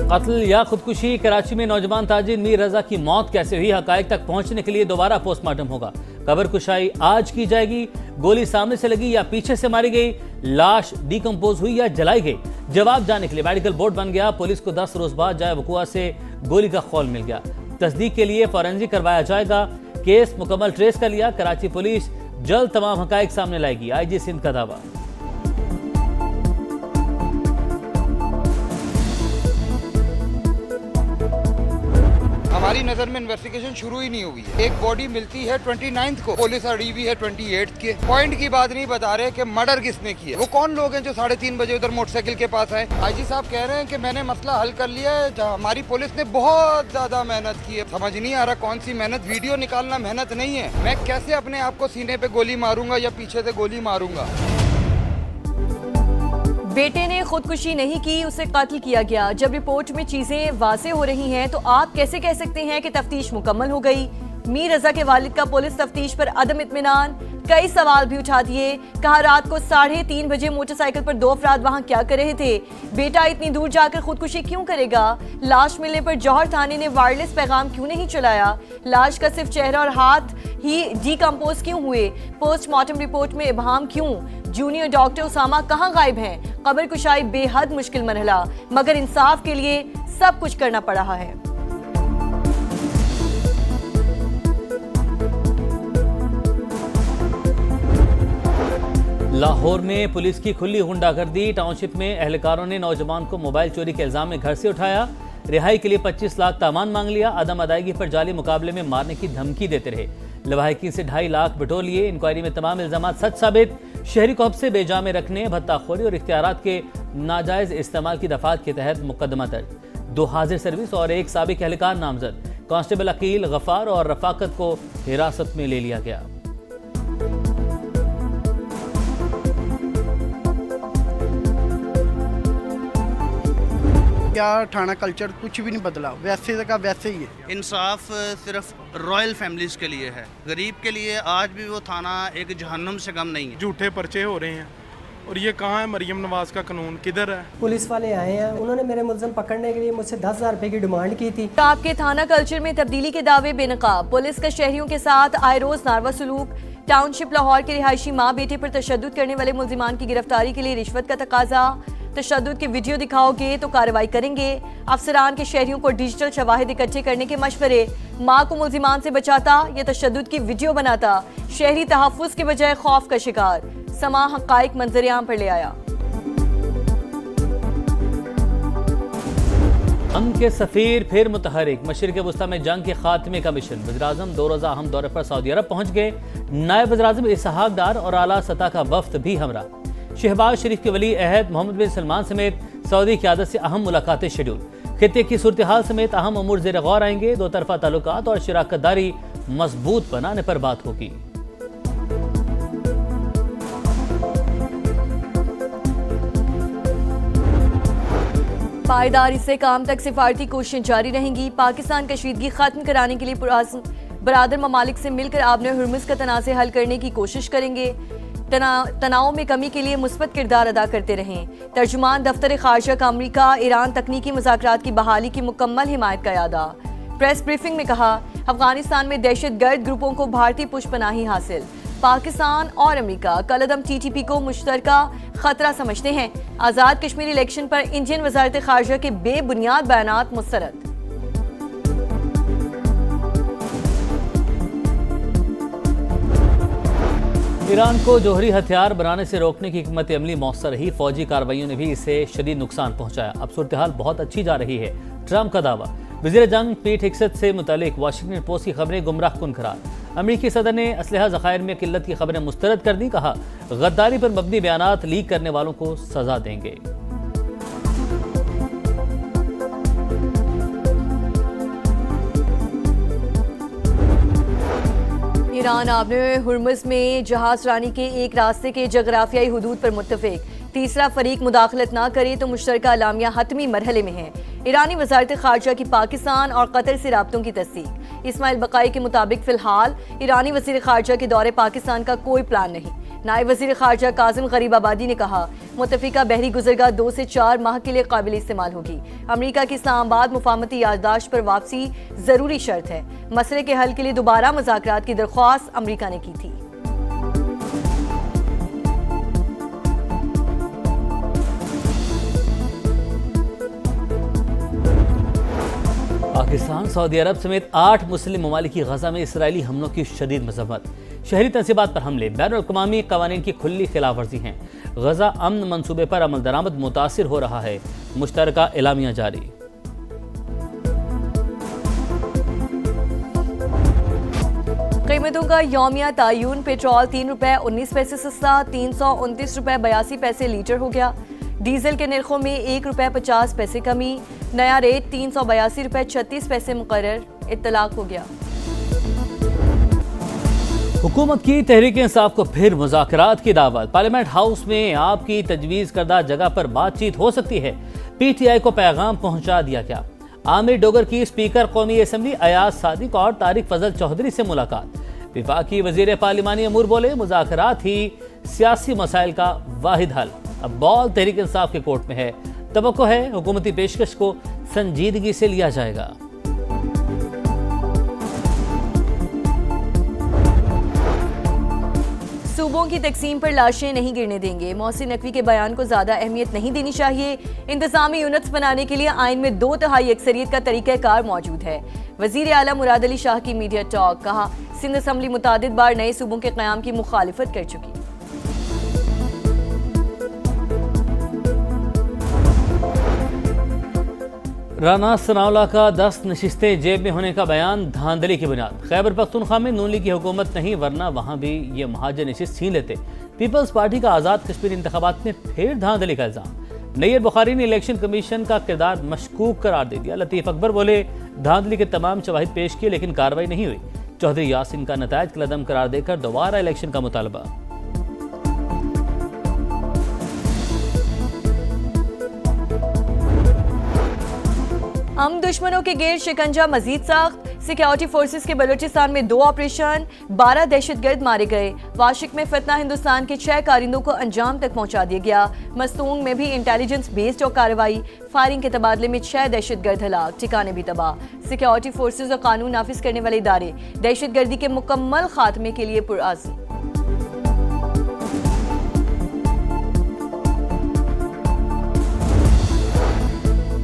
कत्ल या खुदकुशी। कराची में नौजवान ताजिर मीर रजा की मौत कैसे हुई, हकायक तक पहुंचने के लिए दोबारा पोस्टमार्टम होगा। कब्र कुशाई आज की जाएगी। गोली सामने से लगी या पीछे से मारी गई, लाश डिकम्पोज हुई या जलाई गई, जवाब जानने के लिए मेडिकल बोर्ड बन गया। पुलिस को 10 रोज बाद जाए वकुआ से गोली का खौल मिल गया। तस्दीक के लिए फॉरेंसिक करवाया जाएगा। केस मुकम्मल ट्रेस कर लिया। कराची पुलिस जल्द तमाम हकायक सामने लाएगी, IG सिंध का दावा। हमारी नजर में इन्वेस्टिगेशन शुरू ही नहीं हुई है। एक बॉडी मिलती है 29 को, पुलिस अड़ी हुई है 28 के। पॉइंट की बात नहीं बता रहे कि मर्डर किसने किया। वो कौन लोग हैं जो 3:30 बजे उधर मोटरसाइकिल के पास आए। IG साहब कह रहे हैं कि मैंने मसला हल कर लिया है। हमारी पुलिस ने बहुत ज्यादा मेहनत की है। समझ नहीं आ रहा कौन सी मेहनत। वीडियो निकालना मेहनत नहीं है। मैं कैसे अपने आप को सीने पे गोली मारूंगा या पीछे से गोली मारूंगा। बेटे ने खुदकुशी नहीं की, उसे कत्ल किया गया। जब रिपोर्ट में चीजें वाज़ेह हो रही हैं तो आप कैसे कह सकते हैं कि तफ्तीश मुकम्मल हो गई। मीर रजा के वालिद का पुलिस तफ्तीश पर अदम इत्मीनान, कई सवाल भी उठा दिए। कहा रात को 3:30 बजे मोटरसाइकिल पर 2 अफराद वहां क्या कर रहे थे। बेटा इतनी दूर जाकर खुदकुशी क्यों करेगा। लाश मिलने पर जौहर थाने ने वायरलेस पैगाम क्यों नहीं चलाया। लाश का सिर्फ चेहरा और हाथ ही डिकम्पोज क्यों हुए। पोस्टमार्टम रिपोर्ट में इबहाम क्यों। जूनियर डॉक्टर उसामा कहां गायब हैं। कब्र कुशाई बेहद मुश्किल मरहला, मगर इंसाफ के लिए सब कुछ करना पड़ रहा है। लाहौर में पुलिस की खुली गुंडागर्दी। टाउनशिप में एहलकारों ने नौजवान को मोबाइल चोरी के इल्जाम में घर से उठाया। रिहाई के लिए 25 लाख तामान मांग लिया। अदम अदायगी पर जाली मुकाबले में मारने की धमकी देते रहे। लवाहिकीन से 2.5 लाख बटोर लिए। इंक्वायरी में तमाम इल्जाम सच साबित। शहरी को हब्से बेजामे रखने, भत्ताखोरी और इख्तियारात के नाजायज इस्तेमाल की दफात के तहत मुकदमा दर्ज। 2 हाजिर सर्विस और 1 साबिक एहलकार नामजद। कांस्टेबल अकील, गफार और रफाकत को हिरासत में ले लिया गया। क्या थाना कल्चर कुछ भी नहीं बदला, वैसे का वैसे ही है। इंसाफ सिर्फ रॉयल फैमिलीज के लिए है, गरीब के लिए आज भी वो थाना एक जहन्नुम से कम नहीं है। झूठे पर्चे हो रहे हैं और ये कहाँ है मरियम नवाज का कानून, किधर है। पुलिस वाले आए हैं, उन्होंने मेरे मुल्ज़िम पकड़ने के लिए मुझसे 10,000 रुपए की डिमांड की थी। आपके थाना कल्चर में तब्दीली के दावे बेनकाब। पुलिस का शहरियों के साथ आए रोज नारवा सलूक। टाउनशिप लाहौर के रिहायशी माँ बेटे पर तशद्दुद करने वाले मुल्जिमान की गिरफ्तारी के लिए रिश्वत का तकाजा। तशद्दुद के वीडियो दिखाओगे तो कार्रवाई करेंगे। अफसरान के शहरियों को डिजिटल शवाहिद इकट्ठे करने के मशवरे। माँ को मुल्जिमान से बचाता या तशद्दुद की वीडियो बनाता। शहरी तहफ़्फ़ुज़ के बजाय खौफ का शिकार। समा हक़ाइक़ मंजर-ए-आम पर ले आया। हम के सफ़ीर फिर मुतहरिक। मशरिक़ वस्ता में जंग के खात्मे का मिशन। वज़ीर-ए-आज़म 2 रोज़ा अहम दौरे पर सऊदी अरब पहुँच गए। नायब वज़ीर-ए-आज़म इसहाक़ डार और आला सतह का वफ़द भी हमरा। शहबाज शरीफ के वली अहद मोहम्मद बिन सलमान समेत सऊदी क़यादत से अहम मुलाकातें शेड्यूल। खित्ते की सूरत हाल समेत अहम अमूर ज़ेर गौर आएंगे। 2 तरफ़ा ताल्लुकात और शराकत दारी मजबूत बनाने पर बात होगी। पायदारी से काम तक सिफारती कोशिशें जारी रहेंगी। पाकिस्तान कशीदगी खत्म कराने के लिए बरादर ममालिक से मिलकर आबने हुर्मुज़ का तनाज़े हल करने की कोशिश करेंगे। तनाव में कमी के लिए मुस्बत किरदार अदा करते रहें। तर्जुमान दफ्तर खारजा का अमरीका ईरान तकनीकी मुज़ाकरात की बहाली की मुकम्मल हिमायत का यादा। प्रेस ब्रीफिंग में कहा अफगानिस्तान में दहशतगर्द ग्रुपों को भारतीय पुष्पनाही हासिल। पाकिस्तान और अमरीका कलअदम TTP को मुश्तरका खतरा समझते हैं। आज़ाद कश्मीर इलेक्शन पर इंडियन वज़ारत खारजा के बेबुनियाद बयानात मुस्तरद। ईरान को जोहरी हथियार बनाने से रोकने की हिकमत अमली मौसर रही। फौजी कार्रवाइयों ने भी इसे शदीद नुकसान पहुंचाया। अब सूरत हाल बहुत अच्छी जा रही है, ट्रंप का दावा। वज़ीर जंग पीट हिक्सत से मुतालिक वाशिंगटन पोस्ट की खबरें गुमराह कुन करार। अमरीकी सदर ने असलहा ज़खायर में किल्लत की खबरें मुस्तरद कर दी। कहा गद्दारी पर मबनी बयानात लीक करने वालों को सजा देंगे। ईरान आबने हुर्मुज़ में जहाज रानी के एक रास्ते के जगराफियाई हुदूद पर मुत्तफिक। तीसरा फरीक मुदाखलत ना करे तो मुश्तरका अलामिया हतमी मरहले में है। ईरानी वज़ारत खारजा की पाकिस्तान और कतर से राब्तों की तस्दीक। इस्माइल बकाई के मुताबिक फ़िलहाल ईरानी वज़ीर खारजा के दौरे पाकिस्तान का कोई प्लान नहीं। नायब वज़ीर ख़ारजा कासिम गरीबाबादी ने कहा, मुत्तफ़िका बहरी गुज़रगाह 2 से 4 माह के लिए काबिल इस्तेमाल होगी। अमरीका की इस्लामाबाद मुफाहमती याददाश्त पर वापसी ज़रूरी शर्त है। मसले के हल के लिए दोबारा मुज़ाकरात की दरख्वास्त अमरीका ने की थी। पाकिस्तान, सऊदी अरब समेत 8 मुस्लिम ममालिक की गजा में इसराइली हमलों की शदीद मज़म्मत। शहरी तंसीबात पर हमले बैनुल-अक़वामी क़वानीन की खुली खिलाफ वर्जी हैं। गजा अमन मंसूबे पर अमल दरामद मुतासिर हो रहा है। मुश्तरका एलामिया जारी। कीमतों का यौमिया तायुन। पेट्रोल 3 रुपये 19 पैसे सस्ता 329 रुपये 82 पैसे लीटर हो गया। डीजल के निर्खों में 1 रुपये 50 पैसे कमी। नया रेट 382 रुपये 36 पैसे मुकर्रर। इत्तलाक हो गया। हुकूमत की तहरीक इंसाफ को फिर मुज़ाकरात की दावत। पार्लियामेंट हाउस में आपकी तजवीज़ करदा जगह पर बातचीत हो सकती है। PTI को पैगाम पहुंचा दिया गया। आमिर डोगर की स्पीकर कौमी असम्बली अयाज सादिक और तारिक फजल चौधरी से मुलाकात। विफाकी वजीर पार्लिमानी अमूर बोले, मुज़ाकरात ही सियासी मसाइल का वाहिद हल। अब बॉल तहरीक इंसाफ के कोर्ट में है। तवक्को है हुकूमती पेशकश को संजीदगी से लिया जाएगा। सूबों की तकसीम पर लाशें नहीं गिरने देंगे। मोहसिन नकवी के बयान को ज्यादा अहमियत नहीं देनी चाहिए। इंतजामी यूनिट्स बनाने के लिए आइन में 2/3 अक्सरियत का तरीक़ाकार मौजूद है। वजीर आला मुराद अली शाह की मीडिया टॉक। कहा, सिंध असम्बली मुतादिद बार नए सूबों के क़याम की मुखालिफत कर चुकी। राना सनाउल्लाह का 10 नशिस्तें जेब में होने का बयान धांधली की बुनियाद। खैबर पख्तूनख्वा में नून लीग की हुकूमत नहीं, वरना वहाँ भी ये महाजर नशिस्त छीन लेते। पीपल्स पार्टी का आज़ाद कश्मीर इंतखाबात में फिर धांधली का इल्ज़ाम। नैयर बुखारी ने इलेक्शन कमीशन का किरदार मशकूक करार दे दिया। लतीफ़ अकबर बोले, धांधली के तमाम शवाहिद पेश किए लेकिन कार्रवाई नहीं हुई। चौधरी यासिन का नतायज कलदम करार देकर दोबारा इलेक्शन का मुतालबा। हम दुश्मनों के गिर शिकंजा मजीद सख्त। सिक्योरिटी फोर्सेस के बलूचिस्तान में 2 ऑपरेशन, 12 दहशतगर्द मारे गए। वाशिक में फतना हिंदुस्तान के 6 कारिंदों को अंजाम तक पहुंचा दिया गया। मस्तूंग में भी इंटेलिजेंस बेस्ड और कार्रवाई। फायरिंग के तबादले में 6 दहशतगर्द हलाक, ठिकाने भी तबाह। सिक्योरिटी फोर्सेस और कानून नाफिज करने वाले इदारे दहशतगर्दी के मुकम्मल खात्मे के लिए पुरअज़्म।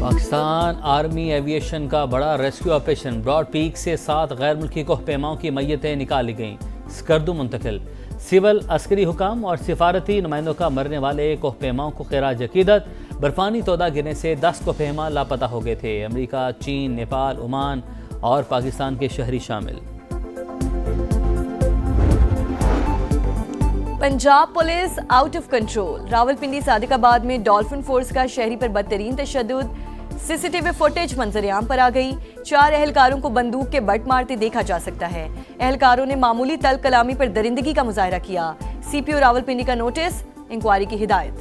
पाकिस्तान आर्मी एविएशन का बड़ा रेस्क्यू ऑपरेशन। ब्रॉड पीक से 7 गैर मुल्की कोहपेमाओं की मैयतें निकाली गईं। स्कर्दू मुंतकिल। सिविल अस्करी हुकाम और सिफारती नुमाइंदों का मरने वाले कोहपेमाओं को खिराज अकीदत। बर्फानी तोदा गिरने से 10 कोहपेमा लापता हो गए थे। अमरीका, चीन, नेपाल, ओमान और पाकिस्तान के शहरी शामिल। Punjab police out of control. Rawalpindi Sadiqabad में डॉल्फिन फोर्स का शहरी पर बदतरीन तशद्दुद। सीसीटीवी फुटेज मंजरेआम पर आ गई। 4 एहलकारों को बंदूक के बट मारते देखा जा सकता है। एहलकारों ने मामूली तल्ख कलामी पर दरिंदगी का मुजाहरा किया। CPO रावलपिंडी का नोटिस, इंक्वायरी की हिदायत।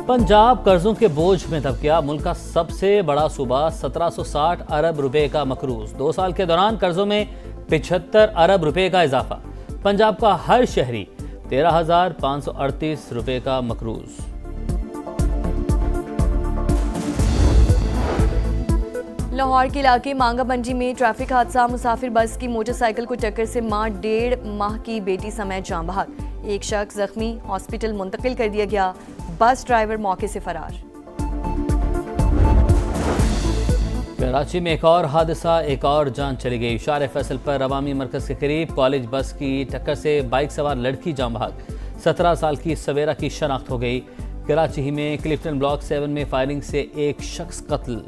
पंजाब कर्जों के बोझ में दब गया। मुल्क का सबसे बड़ा सूबा। 1760 अरब रुपए का मकरूज। 2 साल के दौरान कर्जों में 75 अरब रुपए का इजाफा। पंजाब का हर शहरी 13,538 रुपए का मकरूज। लाहौर के इलाके मांगा मंडी में ट्रैफिक हादसा। मुसाफिर बस की मोटरसाइकिल को टक्कर से मां 1.5 माह की बेटी समेत जान बहक। एक शख्स जख्मी, हॉस्पिटल मुंतकिल कर दिया गया। बस ड्राइवर मौके से फरार। कराची में एक और हादसा, एक और जान चली गई। शार फैसल पर अवामी मरकज के करीब कॉलेज बस की टक्कर से बाइक सवार लड़की जान बहक। 17 साल की सवेरा की शनाख्त हो गई। कराची ही में क्लिफ्टन ब्लॉक 7 में फायरिंग से एक शख्स कत्ल।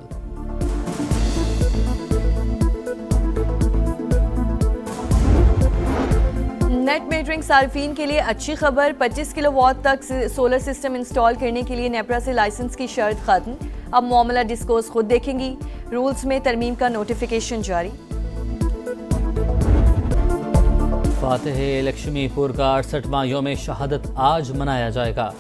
नेट मीटरिंग सार्फिन के लिए अच्छी खबर। 25 किलोवाट तक सोलर सिस्टम इंस्टॉल करने के लिए नेपरा से लाइसेंस की शर्त खत्म। अब मामला डिस्कोस खुद देखेंगी। रूल्स में तरमीम का नोटिफिकेशन जारी। फातेह लक्ष्मीपुर का 68वां यौम शहादत आज मनाया जाएगा।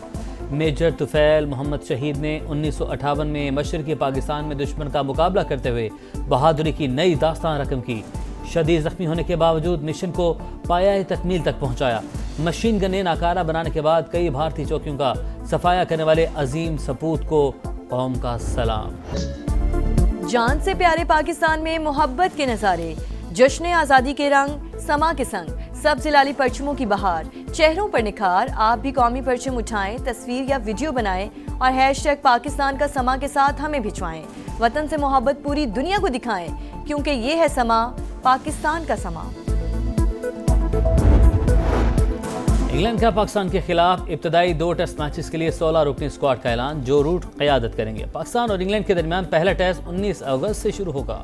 मेजर तुफैल मोहम्मद शहीद ने 1958 में मशरकी पाकिस्तान में दुश्मन का मुकाबला करते हुए बहादुरी की नई दास्तान रकम की। शदीद जख्मी होने के बावजूद मिशन को पाया तकमील तक पहुंचाया। मशीन गन ने नाकारा बनाने के बाद कई भारतीय चौकियों का सफाया करने वाले अजीम सपूत को कौम का सलाम। जान से प्यारे पाकिस्तान में मोहब्बत के नज़ारे, जश्न आज़ादी के रंग, समा के संग, सब्ज़ लाली परचमों की बहार, चेहरों पर निखार। आप भी कौमी परचम उठाएं, तस्वीर या वीडियो बनाएं और हैशटैग पाकिस्तान का समा के साथ हमें भिजवाएं। वतन से मोहब्बत पूरी दुनिया को दिखाएं, क्योंकि ये है समा, पाकिस्तान का समा। इंग्लैंड का पाकिस्तान के खिलाफ इब्तदाई 2 टेस्ट मैचेस के लिए 16 रुकनी स्क्वाड का ऐलान। जो रूट क़यादत करेंगे। पाकिस्तान और इंग्लैंड के दरमियान पहला टेस्ट 19 अगस्त से शुरू होगा।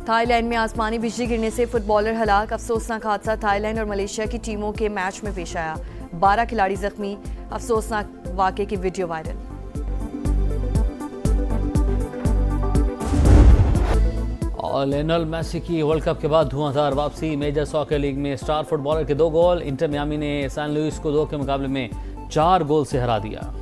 थाईलैंड में आसमानी बिजली गिरने से फुटबॉलर हलाक। अफसोसनाक हादसा थाईलैंड और मलेशिया की टीमों के मैच में पेश आया। 12 खिलाड़ी जख्मी। अफसोसनाक वाक़े की वीडियो वायरल। और लियोनेल मेसी की वर्ल्ड कप के बाद धुआंधार वापसी। मेजर सॉकर लीग में स्टार फुटबॉलर के 2 गोल। इंटर मियामी ने सैन लुइस को 2 के मुकाबले में 4 गोल से हरा दिया।